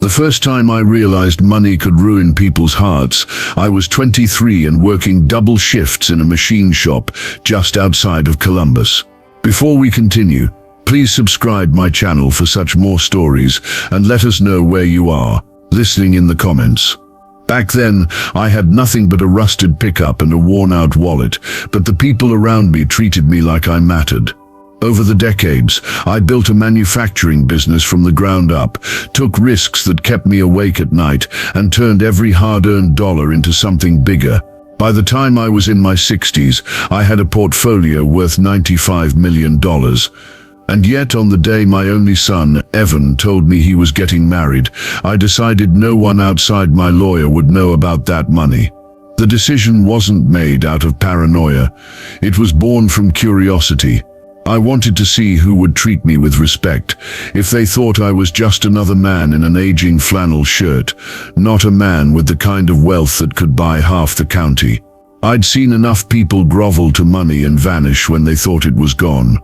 The first time I realized money could ruin people's hearts, I was 23 and working double shifts in a machine shop just outside of Columbus. Before we continue, please subscribe my channel for such more stories and let us know where you are listening in the comments. Back then, I had nothing but a rusted pickup and a worn-out wallet, but the people around me treated me like I mattered. Over the decades, I built a manufacturing business from the ground up, took risks that kept me awake at night, and turned every hard-earned dollar into something bigger. By the time I was in my 60s, I had a portfolio worth $95 million. And yet, on the day my only son, Evan, told me he was getting married, I decided no one outside my lawyer would know about that money. The decision wasn't made out of paranoia. It was born from curiosity. I wanted to see who would treat me with respect, if they thought I was just another man in an aging flannel shirt, not a man with the kind of wealth that could buy half the county. I'd seen enough people grovel to money and vanish when they thought it was gone.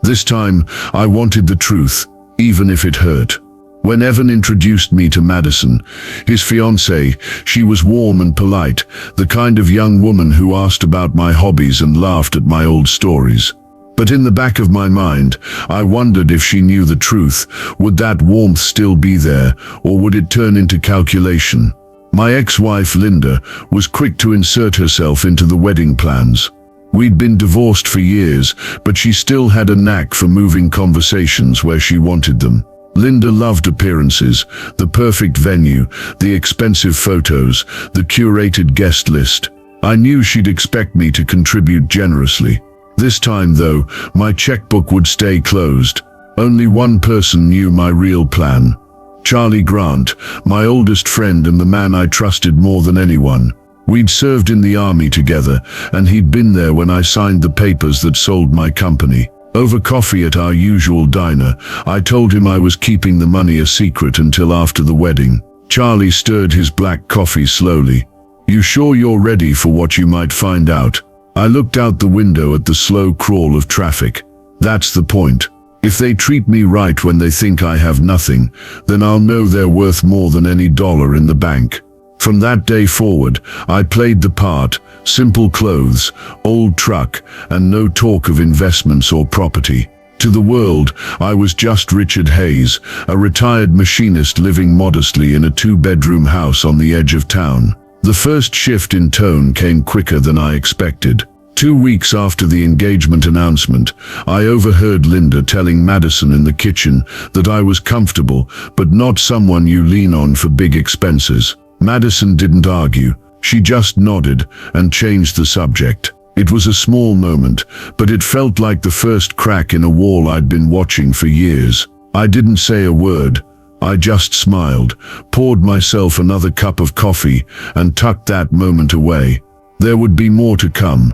This time, I wanted the truth, even if it hurt. When Evan introduced me to Madison, his fiancée, she was warm and polite, the kind of young woman who asked about my hobbies and laughed at my old stories. But in the back of my mind, I wondered if she knew the truth. Would that warmth still be there, or would it turn into calculation? My ex-wife, Linda, was quick to insert herself into the wedding plans. We'd been divorced for years, but she still had a knack for moving conversations where she wanted them. Linda loved appearances, the perfect venue, the expensive photos, the curated guest list. I knew she'd expect me to contribute generously. This time, though, my checkbook would stay closed. Only one person knew my real plan. Charlie Grant, my oldest friend and the man I trusted more than anyone. We'd served in the army together, and he'd been there when I signed the papers that sold my company. Over coffee at our usual diner, I told him I was keeping the money a secret until after the wedding. Charlie stirred his black coffee slowly. "You sure you're ready for what you might find out?" I looked out the window at the slow crawl of traffic. That's the point. If they treat me right when they think I have nothing, then I'll know they're worth more than any dollar in the bank. From that day forward, I played the part, simple clothes, old truck, and no talk of investments or property. To the world, I was just Richard Hayes, a retired machinist living modestly in a two-bedroom house on the edge of town. The first shift in tone came quicker than I expected. 2 weeks after the engagement announcement, I overheard Linda telling Madison in the kitchen that I was comfortable, but not someone you lean on for big expenses. Madison didn't argue. She just nodded and changed the subject. It was a small moment, but it felt like the first crack in a wall I'd been watching for years. I didn't say a word. I just smiled, poured myself another cup of coffee, and tucked that moment away. There would be more to come.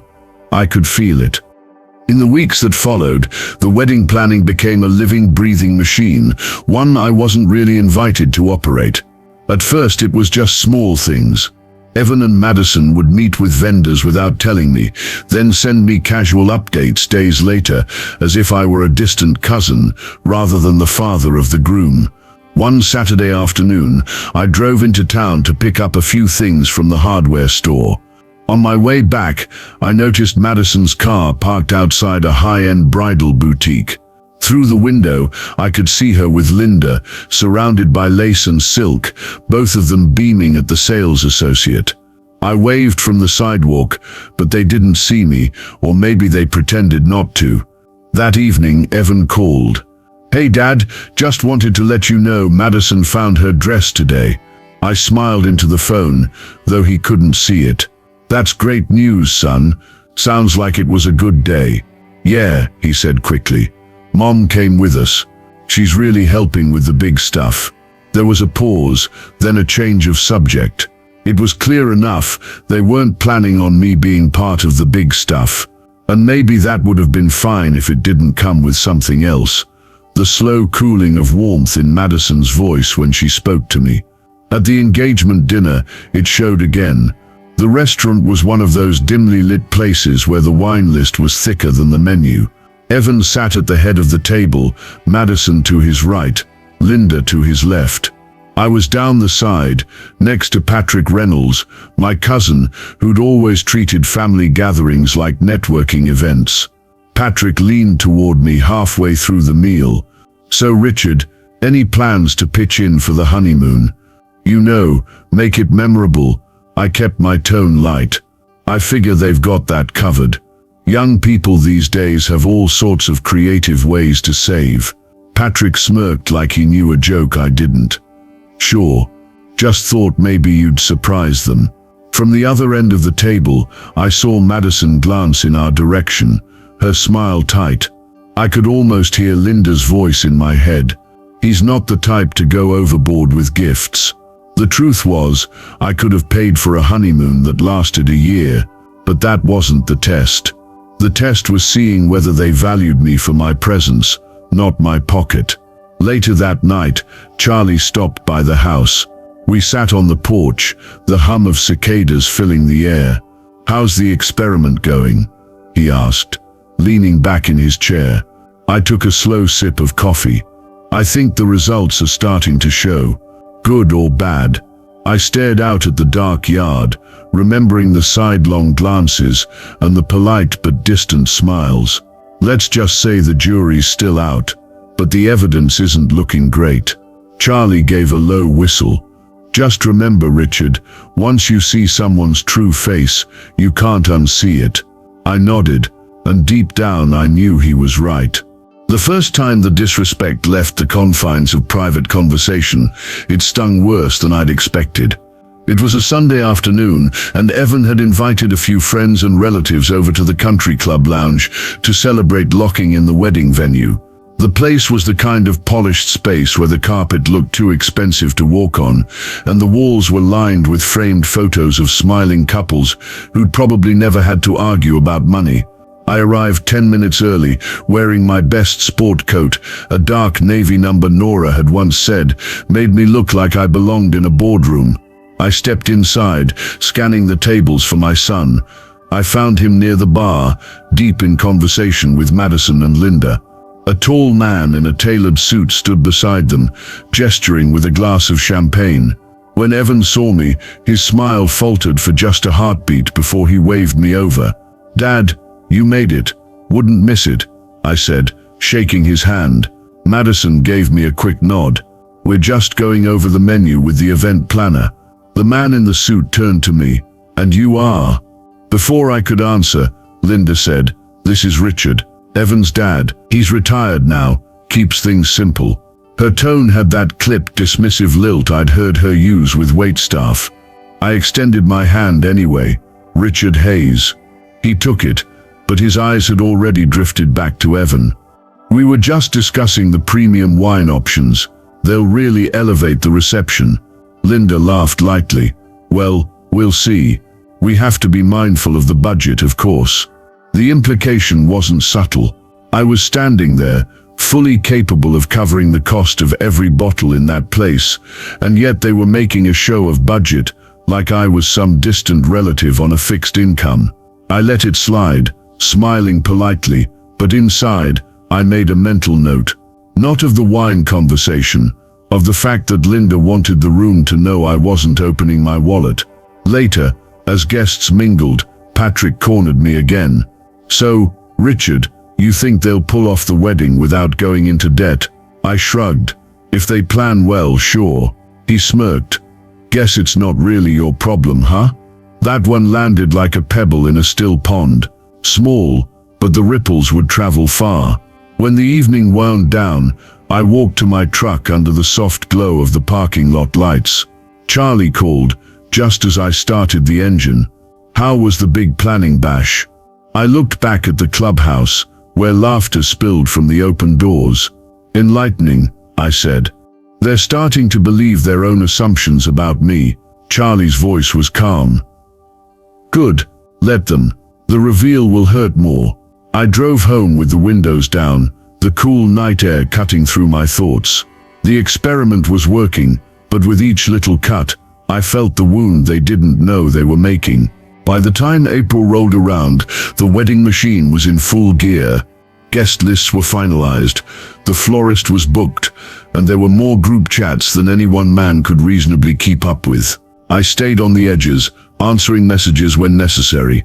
I could feel it. In the weeks that followed, the wedding planning became a living, breathing machine, one I wasn't really invited to operate. At first, it was just small things. Evan and Madison would meet with vendors without telling me, then send me casual updates days later, as if I were a distant cousin, rather than the father of the groom. One Saturday afternoon, I drove into town to pick up a few things from the hardware store. On my way back, I noticed Madison's car parked outside a high-end bridal boutique. Through the window, I could see her with Linda, surrounded by lace and silk, both of them beaming at the sales associate. I waved from the sidewalk, but they didn't see me, or maybe they pretended not to. That evening, Evan called. "Hey Dad, just wanted to let you know Madison found her dress today." I smiled into the phone, though he couldn't see it. "That's great news, son. Sounds like it was a good day." "Yeah," he said quickly. "Mom came with us. She's really helping with the big stuff." There was a pause, then a change of subject. It was clear enough they weren't planning on me being part of the big stuff. And maybe that would have been fine if it didn't come with something else. The slow cooling of warmth in Madison's voice when she spoke to me. At the engagement dinner, it showed again. The restaurant was one of those dimly lit places where the wine list was thicker than the menu. Evan sat at the head of the table, Madison to his right, Linda to his left. I was down the side, next to Patrick Reynolds, my cousin, who'd always treated family gatherings like networking events. Patrick leaned toward me halfway through the meal. "So Richard, any plans to pitch in for the honeymoon? You know, make it memorable." I kept my tone light. "I figure they've got that covered. Young people these days have all sorts of creative ways to save." Patrick smirked like he knew a joke I didn't. "Sure. Just thought maybe you'd surprise them." From the other end of the table, I saw Madison glance in our direction, her smile tight. I could almost hear Linda's voice in my head. "He's not the type to go overboard with gifts." The truth was, I could have paid for a honeymoon that lasted a year, but that wasn't the test. The test was seeing whether they valued me for my presence, not my pocket. Later that night, Charlie stopped by the house. We sat on the porch, the hum of cicadas filling the air. "How's the experiment going?" he asked, leaning back in his chair. I took a slow sip of coffee. "I think the results are starting to show. Good or bad." I stared out at the dark yard, remembering the sidelong glances and the polite but distant smiles. "Let's just say the jury's still out, but the evidence isn't looking great." Charlie gave a low whistle. "Just remember, Richard, once you see someone's true face, you can't unsee it." I nodded, and deep down I knew he was right. The first time the disrespect left the confines of private conversation, it stung worse than I'd expected. It was a Sunday afternoon, and Evan had invited a few friends and relatives over to the country club lounge to celebrate locking in the wedding venue. The place was the kind of polished space where the carpet looked too expensive to walk on, and the walls were lined with framed photos of smiling couples who'd probably never had to argue about money. I arrived 10 minutes early, wearing my best sport coat, a dark navy number Nora had once said made me look like I belonged in a boardroom. I stepped inside, scanning the tables for my son. I found him near the bar, deep in conversation with Madison and Linda. A tall man in a tailored suit stood beside them, gesturing with a glass of champagne. When Evan saw me, his smile faltered for just a heartbeat before he waved me over. "Dad, you made it. Wouldn't miss it," I said, shaking his hand. Madison gave me a quick nod. "We're just going over the menu with the event planner." The man in the suit turned to me. "And you are?" Before I could answer, Linda said, "This is Richard, Evan's dad. He's retired now, keeps things simple." Her tone had that clipped, dismissive lilt I'd heard her use with waitstaff. I extended my hand anyway. "Richard Hayes." He took it, but his eyes had already drifted back to Evan. "We were just discussing the premium wine options. They'll really elevate the reception." Linda laughed lightly. "Well, we'll see. We have to be mindful of the budget, of course." The implication wasn't subtle. I was standing there, fully capable of covering the cost of every bottle in that place, and yet they were making a show of budget, like I was some distant relative on a fixed income. I let it slide, smiling politely, but inside, I made a mental note. Not of the wine conversation, of the fact that Linda wanted the room to know I wasn't opening my wallet. Later, as guests mingled, Patrick cornered me again. "So, Richard, you think they'll pull off the wedding without going into debt?" I shrugged. "If they plan well, sure." He smirked. "Guess it's not really your problem, huh?" That one landed like a pebble in a still pond. Small, but the ripples would travel far. When the evening wound down, I walked to my truck under the soft glow of the parking lot lights. Charlie called, just as I started the engine. "How was the big planning bash?" I looked back at the clubhouse, where laughter spilled from the open doors. "Enlightening," I said. "They're starting to believe their own assumptions about me." Charlie's voice was calm. "Good, let them. The reveal will hurt more." I drove home with the windows down, the cool night air cutting through my thoughts. The experiment was working, but with each little cut, I felt the wound they didn't know they were making. By the time April rolled around, the wedding machine was in full gear. Guest lists were finalized, the florist was booked, and there were more group chats than any one man could reasonably keep up with. I stayed on the edges, answering messages when necessary,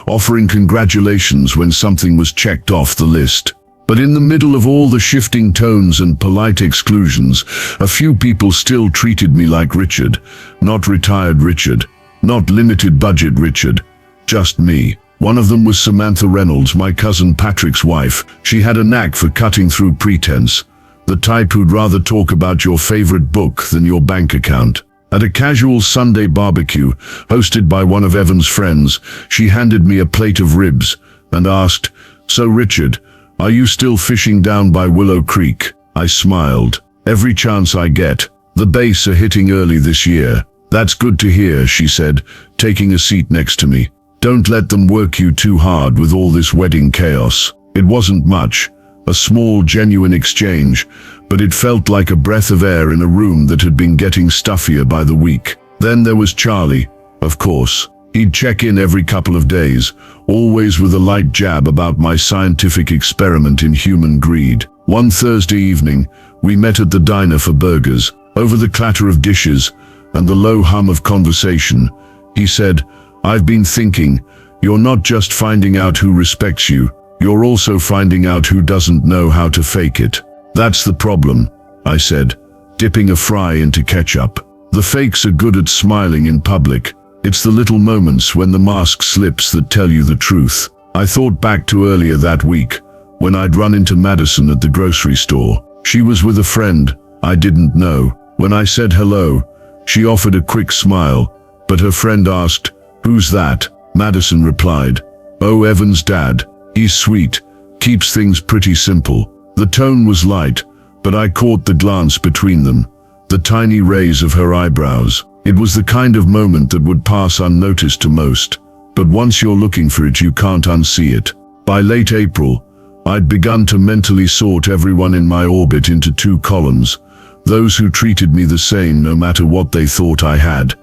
offering congratulations when something was checked off the list. But in the middle of all the shifting tones and polite exclusions, a few people still treated me like Richard. Not retired Richard, not limited budget Richard, just me. One of them was Samantha Reynolds, my cousin Patrick's wife. She had a knack for cutting through pretense, the type who'd rather talk about your favorite book than your bank account. At a casual Sunday barbecue, hosted by one of Evan's friends, she handed me a plate of ribs and asked, "So Richard, are you still fishing down by Willow Creek?" I smiled. "Every chance I get. The bass are hitting early this year." "That's good to hear," she said, taking a seat next to me. "Don't let them work you too hard with all this wedding chaos." It wasn't much, a small, genuine exchange, but it felt like a breath of air in a room that had been getting stuffier by the week. Then there was Charlie, of course. He'd check in every couple of days, always with a light jab about my scientific experiment in human greed. One Thursday evening, we met at the diner for burgers. Over the clatter of dishes and the low hum of conversation, he said, "I've been thinking, you're not just finding out who respects you, you're also finding out who doesn't know how to fake it." "That's the problem," I said, dipping a fry into ketchup. "The fakes are good at smiling in public. It's the little moments when the mask slips that tell you the truth." I thought back to earlier that week, when I'd run into Madison at the grocery store. She was with a friend I didn't know. When I said hello, she offered a quick smile, but her friend asked, "Who's that?" Madison replied, "Oh, Evan's dad. He's sweet, keeps things pretty simple." The tone was light, but I caught the glance between them, the tiny raise of her eyebrows. It was the kind of moment that would pass unnoticed to most, but once you're looking for it, you can't unsee it. By late April, I'd begun to mentally sort everyone in my orbit into two columns: those who treated me the same no matter what they thought I had,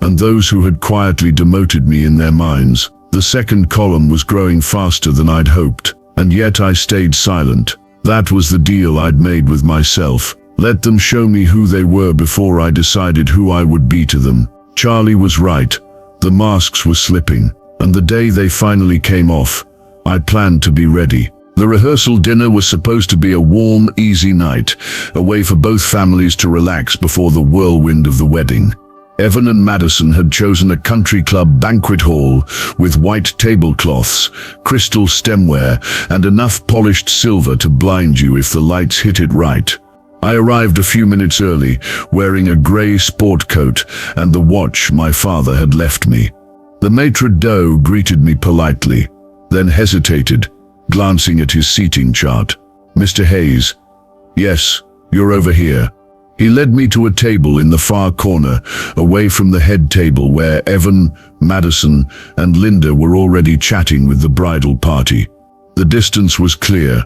and those who had quietly demoted me in their minds. The second column was growing faster than I'd hoped, and yet I stayed silent. That was the deal I'd made with myself. Let them show me who they were before I decided who I would be to them. Charlie was right. The masks were slipping, and the day they finally came off, I planned to be ready. The rehearsal dinner was supposed to be a warm, easy night, a way for both families to relax before the whirlwind of the wedding. Evan and Madison had chosen a country club banquet hall with white tablecloths, crystal stemware, and enough polished silver to blind you if the lights hit it right. I arrived a few minutes early, wearing a grey sport coat and the watch my father had left me. The maitre d' greeted me politely, then hesitated, glancing at his seating chart. "Mr. Hayes." "Yes, you're over here." He led me to a table in the far corner, away from the head table where Evan, Madison, and Linda were already chatting with the bridal party. The distance was clear,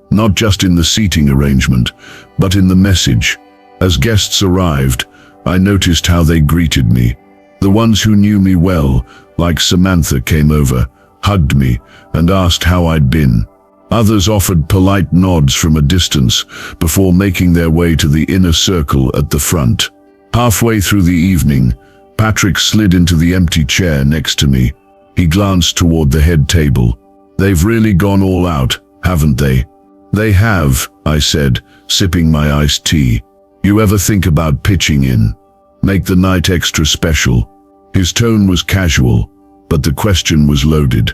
not just in the seating arrangement, but in the message. As guests arrived, I noticed how they greeted me. The ones who knew me well, like Samantha, came over, hugged me, and asked how I'd been. Others offered polite nods from a distance before making their way to the inner circle at the front. Halfway through the evening, Patrick slid into the empty chair next to me. He glanced toward the head table. "They've really gone all out, haven't they?" "They have," I said, sipping my iced tea. "You ever think about pitching in? Make the night extra special?" His tone was casual, but the question was loaded.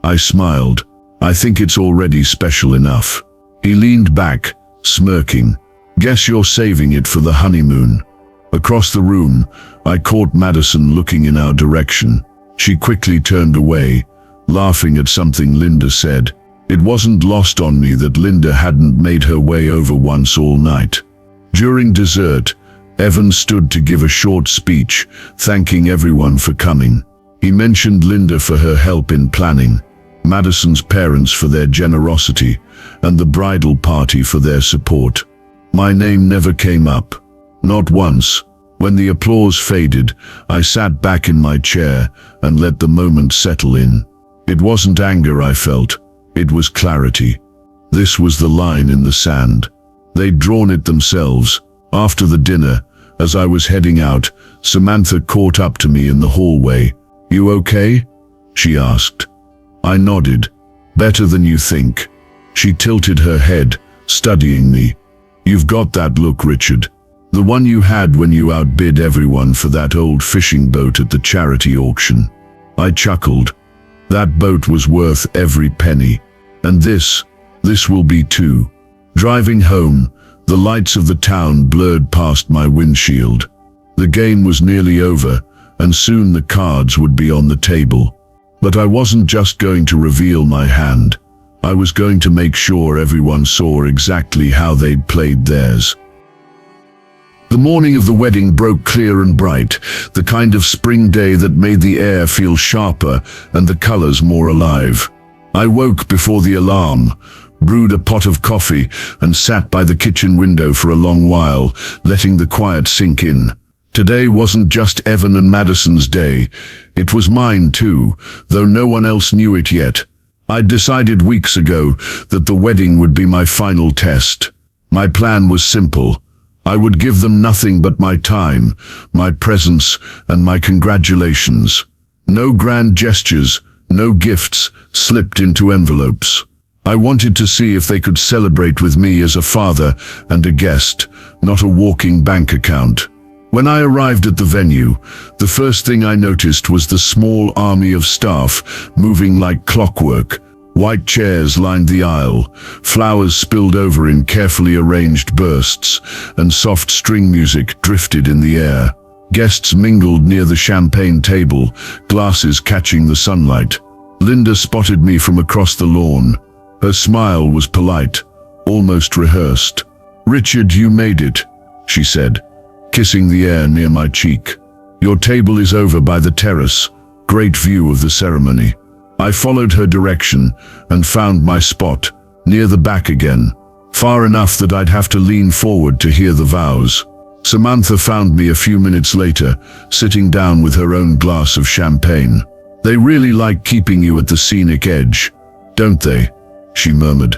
I smiled. "I think it's already special enough." He leaned back, smirking. "Guess you're saving it for the honeymoon." Across the room, I caught Madison looking in our direction. She quickly turned away, laughing at something Linda said. It wasn't lost on me that Linda hadn't made her way over once all night. During dessert, Evan stood to give a short speech, thanking everyone for coming. He mentioned Linda for her help in planning, Madison's parents for their generosity, and the bridal party for their support. My name never came up. Not once. When the applause faded, I sat back in my chair and let the moment settle in. It wasn't anger I felt. It was clarity. This was the line in the sand. They'd drawn it themselves, After the dinner, as I was heading out, Samantha caught up to me in the hallway. "You okay?" she asked. I nodded. "Better than you think." She tilted her head, studying me. "You've got that look, Richard. The one you had when you outbid everyone for that old fishing boat at the charity auction." I chuckled. That boat was worth every penny. And this will be too. Driving home, the lights of the town blurred past my windshield. The game was nearly over, and soon the cards would be on the table. But I wasn't just going to reveal my hand. I was going to make sure everyone saw exactly how they'd played theirs. The morning of the wedding broke clear and bright, the kind of spring day that made the air feel sharper and the colors more alive. I woke before the alarm, brewed a pot of coffee, and sat by the kitchen window for a long while, letting the quiet sink in. Today wasn't just Evan and Madison's day. It was mine too, though no one else knew it yet. I'd decided weeks ago that the wedding would be my final test. My plan was simple. I would give them nothing but my time, my presence, and my congratulations. No grand gestures, no gifts slipped into envelopes. I wanted to see if they could celebrate with me as a father and a guest, not a walking bank account. When I arrived at the venue, the first thing I noticed was the small army of staff moving like clockwork. White chairs lined the aisle, flowers spilled over in carefully arranged bursts, and soft string music drifted in the air. Guests mingled near the champagne table, glasses catching the sunlight. Linda spotted me from across the lawn. Her smile was polite, almost rehearsed. "Richard, you made it," she said, kissing the air near my cheek. "Your table is over by the terrace. Great view of the ceremony." I followed her direction and found my spot, near the back again, far enough that I'd have to lean forward to hear the vows. Samantha found me a few minutes later, sitting down with her own glass of champagne. "They really like keeping you at the scenic edge, don't they?" she murmured.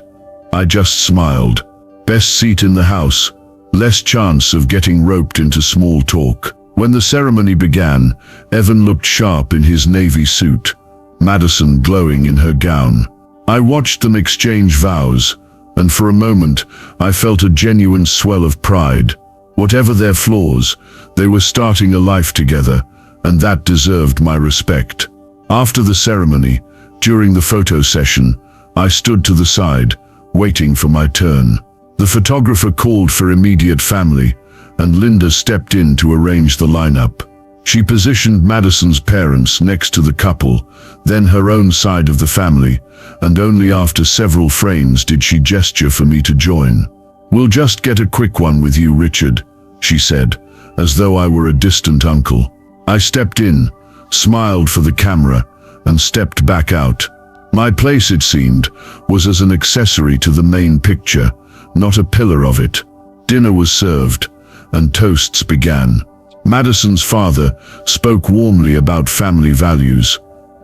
I just smiled. Best seat in the house, less chance of getting roped into small talk. When the ceremony began, Evan looked sharp in his navy suit, Madison glowing in her gown. I watched them exchange vows, and for a moment I felt a genuine swell of pride. Whatever their flaws, they were starting a life together, and that deserved my respect. After the ceremony, during the photo session, I stood to the side, waiting for my turn. The photographer called for immediate family, and Linda stepped in to arrange the lineup. She positioned Madison's parents next to the couple, then her own side of the family, and only after several frames did she gesture for me to join. "We'll just get a quick one with you, Richard," she said, as though I were a distant uncle. I stepped in, smiled for the camera, and stepped back out. My place, it seemed, was as an accessory to the main picture, not a pillar of it. Dinner was served, and toasts began. Madison's father spoke warmly about family values.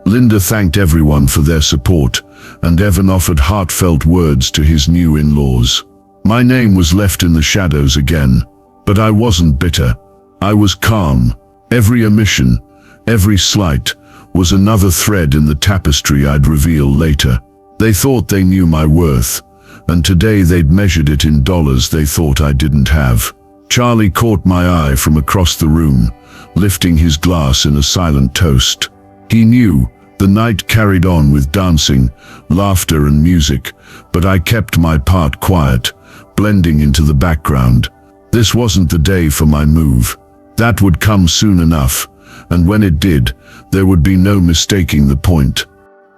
Linda thanked everyone for their support, and Evan offered heartfelt words to his new in-laws. My name was left in the shadows again, but I wasn't bitter. I was calm. Every omission, every slight, was another thread in the tapestry I'd reveal later. They thought they knew my worth, and today they'd measured it in dollars they thought I didn't have. Charlie caught my eye from across the room, lifting his glass in a silent toast. He knew the night carried on with dancing, laughter and music, but I kept my part quiet, blending into the background. This wasn't the day for my move. That would come soon enough, and when it did, there would be no mistaking the point.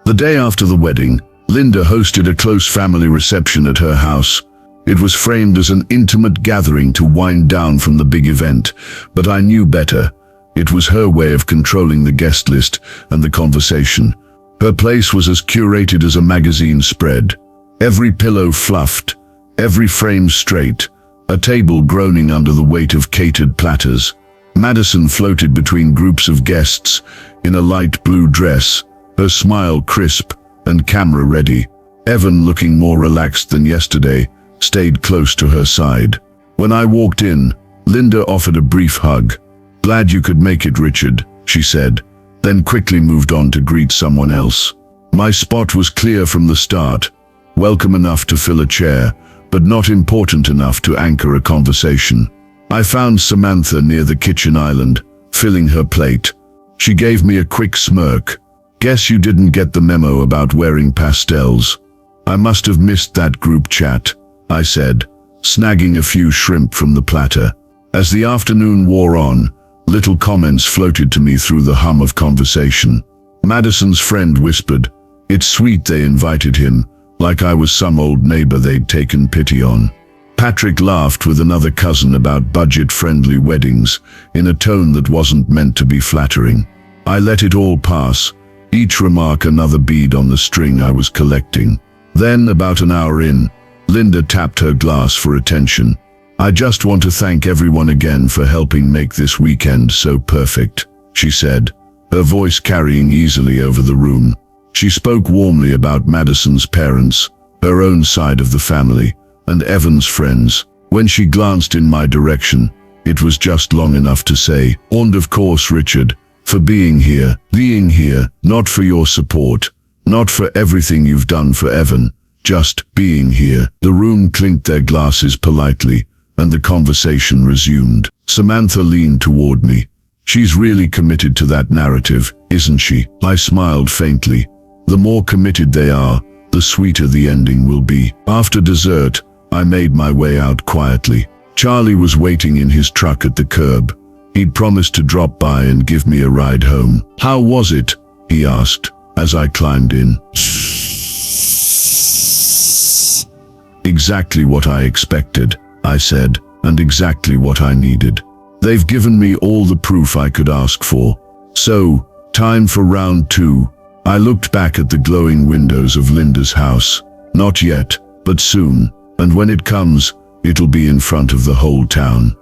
The day after the wedding, Linda hosted a close family reception at her house. It was framed as an intimate gathering to wind down from the big event, but I knew better. It was her way of controlling the guest list and the conversation. Her place was as curated as a magazine spread. Every pillow fluffed, every frame straight, a table groaning under the weight of catered platters. Madison floated between groups of guests in a light blue dress, her smile crisp and camera ready. Evan, looking more relaxed than yesterday, stayed close to her side. When I walked in, Linda offered a brief hug. "Glad you could make it, Richard," she said, then quickly moved on to greet someone else. My spot was clear from the start, welcome enough to fill a chair, but not important enough to anchor a conversation. I found Samantha near the kitchen island, filling her plate. She gave me a quick smirk. "Guess you didn't get the memo about wearing pastels." "I must have missed that group chat," I said, snagging a few shrimp from the platter. As the afternoon wore on, little comments floated to me through the hum of conversation. Madison's friend whispered, "It's sweet they invited him," like I was some old neighbor they'd taken pity on. Patrick laughed with another cousin about budget-friendly weddings, in a tone that wasn't meant to be flattering. I let it all pass, each remark another bead on the string I was collecting. Then, about an hour in, Linda tapped her glass for attention. "I just want to thank everyone again for helping make this weekend so perfect," she said, her voice carrying easily over the room. She spoke warmly about Madison's parents, her own side of the family, and Evan's friends. When she glanced in my direction, it was just long enough to say, "And of course, Richard, for being here, not for your support, not for everything you've done for Evan, just being here." The room clinked their glasses politely, and the conversation resumed. Samantha leaned toward me. "She's really committed to that narrative, isn't she?" I smiled faintly. "The more committed they are, the sweeter the ending will be." After dessert, I made my way out quietly. Charlie was waiting in his truck at the curb. He'd promised to drop by and give me a ride home. "How was it?" he asked, as I climbed in. "Exactly what I expected," I said, "and exactly what I needed. They've given me all the proof I could ask for. So, time for round two." I looked back at the glowing windows of Linda's house. Not yet, but soon, and when it comes, it'll be in front of the whole town.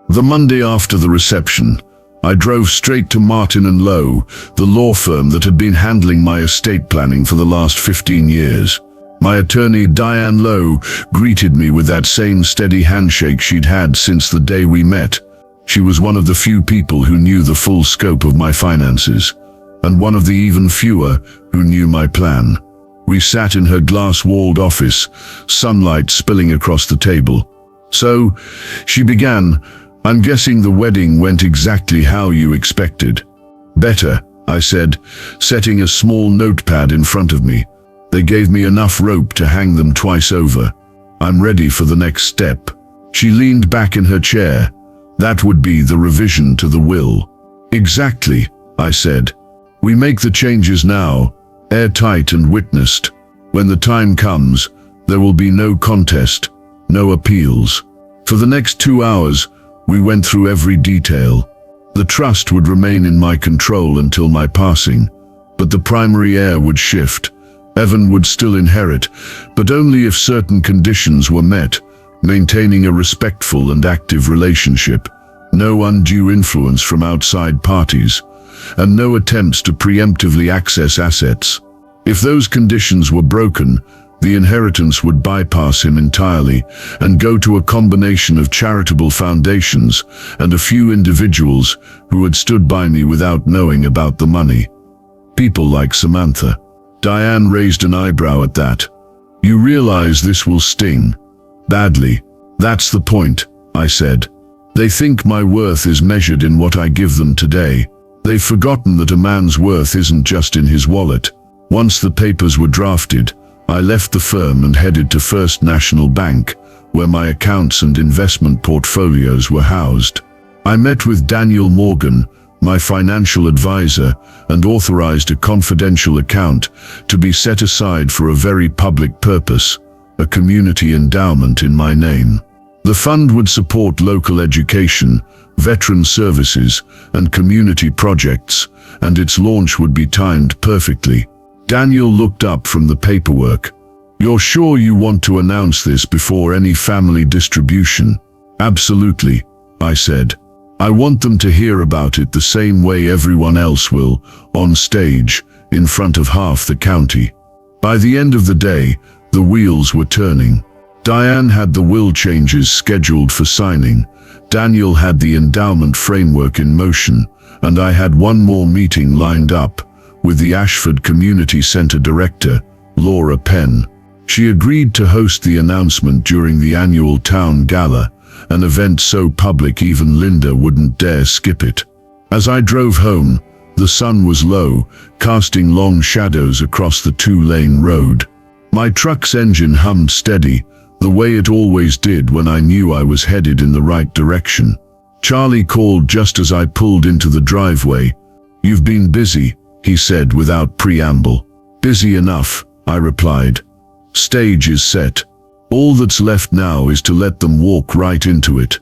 The Monday after the reception, I drove straight to Martin & Lowe, the law firm that had been handling my estate planning for the last 15 years. My attorney, Diane Lowe, greeted me with that same steady handshake she'd had since the day we met. She was one of the few people who knew the full scope of my finances, and one of the even fewer who knew my plan. We sat in her glass-walled office, sunlight spilling across the table. "So," she began, "I'm guessing the wedding went exactly how you expected." "Better," I said, setting a small notepad in front of me. They gave me enough rope to hang them twice over. "I'm ready for the next step." She leaned back in her chair. "That would be the revision to the will." "Exactly," I said. "We make the changes now, airtight and witnessed. When the time comes, there will be no contest, no appeals." For the next 2 hours, we went through every detail. The trust would remain in my control until my passing, but the primary heir would shift. Evan would still inherit, but only if certain conditions were met, maintaining a respectful and active relationship, no undue influence from outside parties, and no attempts to preemptively access assets. If those conditions were broken, the inheritance would bypass him entirely and go to a combination of charitable foundations and a few individuals who had stood by me without knowing about the money. People like Samantha. Diane raised an eyebrow at that. "You realize this will sting?" "Badly. That's the point," I said. "They think my worth is measured in what I give them today. They've forgotten that a man's worth isn't just in his wallet." Once the papers were drafted, I left the firm and headed to First National Bank, where my accounts and investment portfolios were housed. I met with Daniel Morgan, my financial advisor, and authorized a confidential account to be set aside for a very public purpose, a community endowment in my name. The fund would support local education, veteran services, and community projects, and its launch would be timed perfectly. Daniel looked up from the paperwork. "You're sure you want to announce this before any family distribution?" "Absolutely," I said. "I want them to hear about it the same way everyone else will, on stage, in front of half the county." By the end of the day, the wheels were turning. Diane had the will changes scheduled for signing. Daniel had the endowment framework in motion, and I had one more meeting lined up with the Ashford Community Centre Director, Laura Penn. She agreed to host the announcement during the annual town gala, an event so public even Linda wouldn't dare skip it. As I drove home, the sun was low, casting long shadows across the two-lane road. My truck's engine hummed steady, the way it always did when I knew I was headed in the right direction. Charlie called just as I pulled into the driveway. "You've been busy," he said without preamble. "Busy enough," I replied. "Stage is set. All that's left now is to let them walk right into it."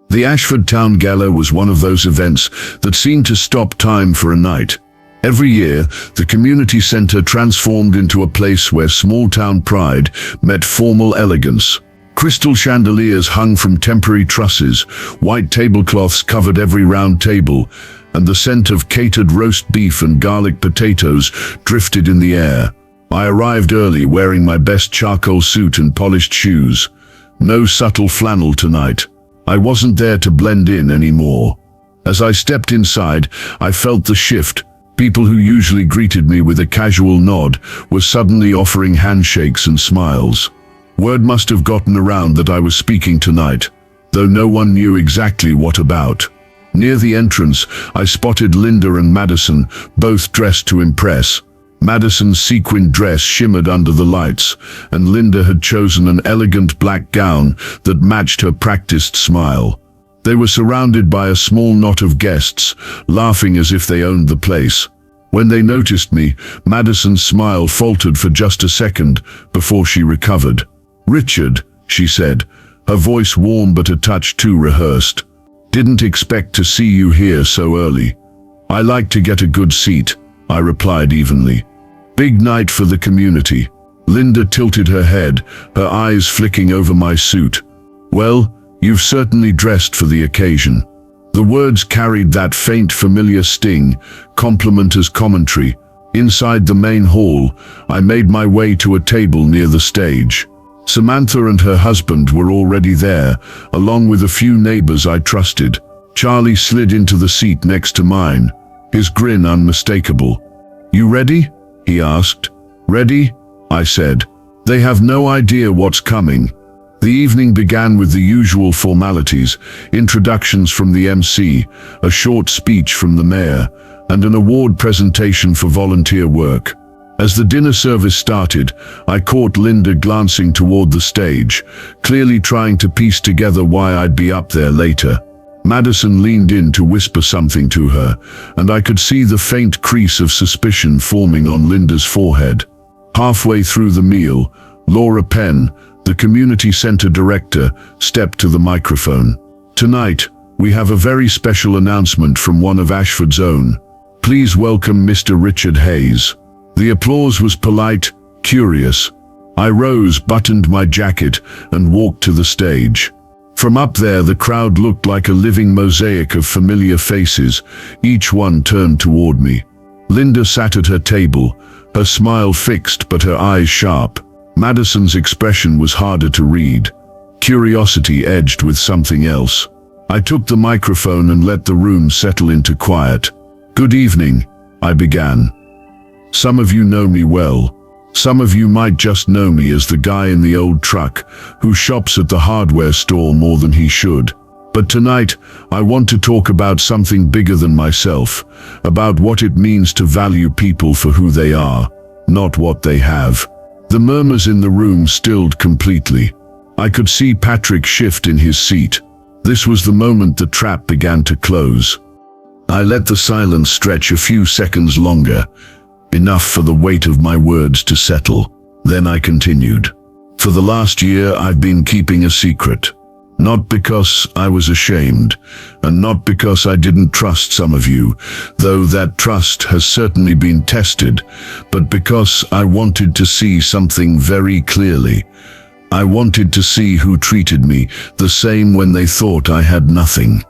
The Ashford Town Gala was one of those events that seemed to stop time for a night. Every year, the community centre transformed into a place where small-town pride met formal elegance. Crystal chandeliers hung from temporary trusses, white tablecloths covered every round table, and the scent of catered roast beef and garlic potatoes drifted in the air. I arrived early, wearing my best charcoal suit and polished shoes. No subtle flannel tonight. I wasn't there to blend in anymore. As I stepped inside, I felt the shift. People who usually greeted me with a casual nod were suddenly offering handshakes and smiles. Word must have gotten around that I was speaking tonight, though no one knew exactly what about. Near the entrance, I spotted Linda and Madison, both dressed to impress. Madison's sequined dress shimmered under the lights, and Linda had chosen an elegant black gown that matched her practiced smile. They were surrounded by a small knot of guests, laughing as if they owned the place. When they noticed me, Madison's smile faltered for just a second before she recovered. "Richard," she said, her voice warm but a touch too rehearsed. "Didn't expect to see you here so early." "I like to get a good seat," I replied evenly. "Big night for the community." Linda tilted her head, her eyes flicking over my suit. "Well, you've certainly dressed for the occasion." The words carried that faint familiar sting, compliment as commentary. Inside the main hall, I made my way to a table near the stage. Samantha and her husband were already there, along with a few neighbors I trusted. Charlie slid into the seat next to mine, his grin unmistakable. "You ready?" he asked. "Ready?" I said. "They have no idea what's coming." The evening began with the usual formalities, introductions from the MC, a short speech from the mayor, and an award presentation for volunteer work. As the dinner service started, I caught Linda glancing toward the stage, clearly trying to piece together why I'd be up there later. Madison leaned in to whisper something to her, and I could see the faint crease of suspicion forming on Linda's forehead. Halfway through the meal, Laura Penn, the community center director, stepped to the microphone. "Tonight, we have a very special announcement from one of Ashford's own. Please welcome Mr. Richard Hayes." The applause was polite, curious. I rose, buttoned my jacket, and walked to the stage. From up there, the crowd looked like a living mosaic of familiar faces, each one turned toward me. Linda sat at her table, her smile fixed but her eyes sharp. Madison's expression was harder to read. Curiosity edged with something else. I took the microphone and let the room settle into quiet. "Good evening," I began. "Some of you know me well. Some of you might just know me as the guy in the old truck who shops at the hardware store more than he should. But tonight, I want to talk about something bigger than myself, about what it means to value people for who they are, not what they have." The murmurs in the room stilled completely. I could see Patrick shift in his seat. This was the moment the trap began to close. I let the silence stretch a few seconds longer, enough for the weight of my words to settle. Then I continued. "For the last year, I've been keeping a secret. Not because I was ashamed, and not because I didn't trust some of you, though that trust has certainly been tested, but because I wanted to see something very clearly. I wanted to see who treated me the same when they thought I had nothing."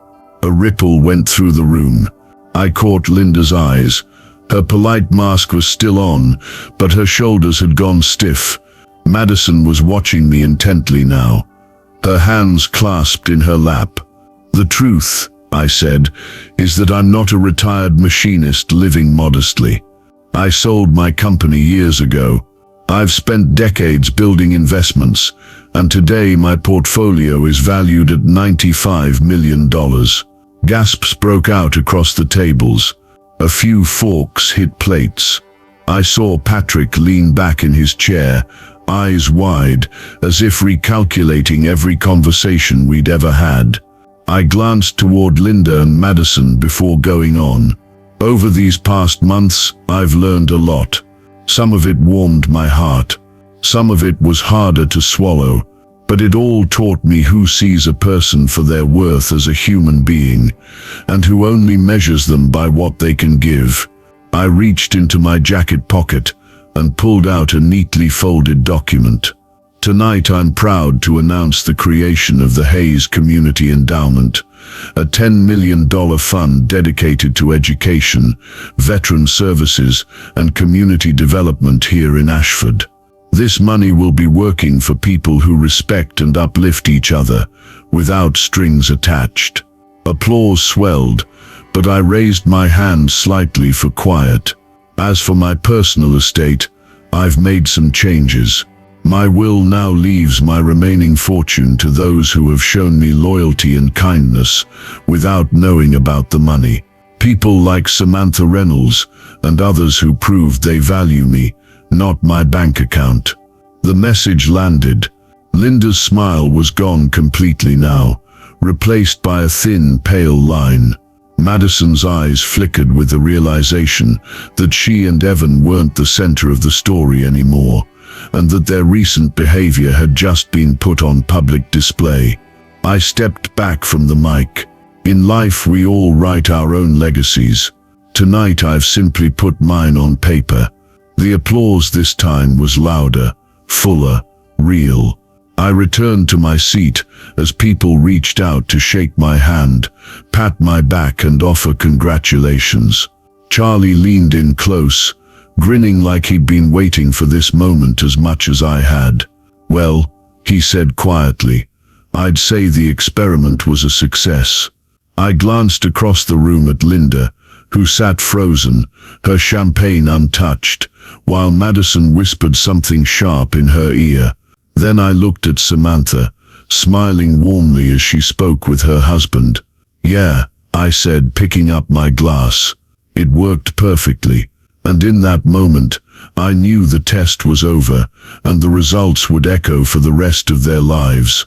A ripple went through the room. I caught Linda's eyes. Her polite mask was still on, but her shoulders had gone stiff. Madison was watching me intently now, her hands clasped in her lap. The truth, I said, is that I'm not a retired machinist living modestly. I sold my company years ago. I've spent decades building investments, and today my portfolio is valued at $95 million. Gasps broke out across the tables. A few forks hit plates. I saw Patrick lean back in his chair, eyes wide, as if recalculating every conversation we'd ever had. I glanced toward Linda and Madison before going on. Over these past months, I've learned a lot. Some of it warmed my heart. Some of it was harder to swallow. But it all taught me who sees a person for their worth as a human being, and who only measures them by what they can give. I reached into my jacket pocket and pulled out a neatly folded document. Tonight I'm proud to announce the creation of the Hayes Community Endowment, a $10 million fund dedicated to education, veteran services, and community development here in Ashford. This money will be working for people who respect and uplift each other, without strings attached. Applause swelled, but I raised my hand slightly for quiet. As for my personal estate, I've made some changes. My will now leaves my remaining fortune to those who have shown me loyalty and kindness without knowing about the money. People like Samantha Reynolds and others who proved they value me, not my bank account. The message landed. Linda's smile was gone completely now, replaced by a thin, pale line. Madison's eyes flickered with the realization that she and Evan weren't the center of the story anymore, and that their recent behavior had just been put on public display. I stepped back from the mic. In life we all write our own legacies. Tonight I've simply put mine on paper. The applause this time was louder, fuller, real. I returned to my seat as people reached out to shake my hand, pat my back and offer congratulations. Charlie leaned in close, grinning like he'd been waiting for this moment as much as I had. Well, he said quietly, I'd say the experiment was a success. I glanced across the room at Linda, who sat frozen, her champagne untouched, while Madison whispered something sharp in her ear. Then I looked at Samantha, smiling warmly as she spoke with her husband. Yeah, I said, picking up my glass. It worked perfectly. And in that moment, I knew the test was over, and the results would echo for the rest of their lives.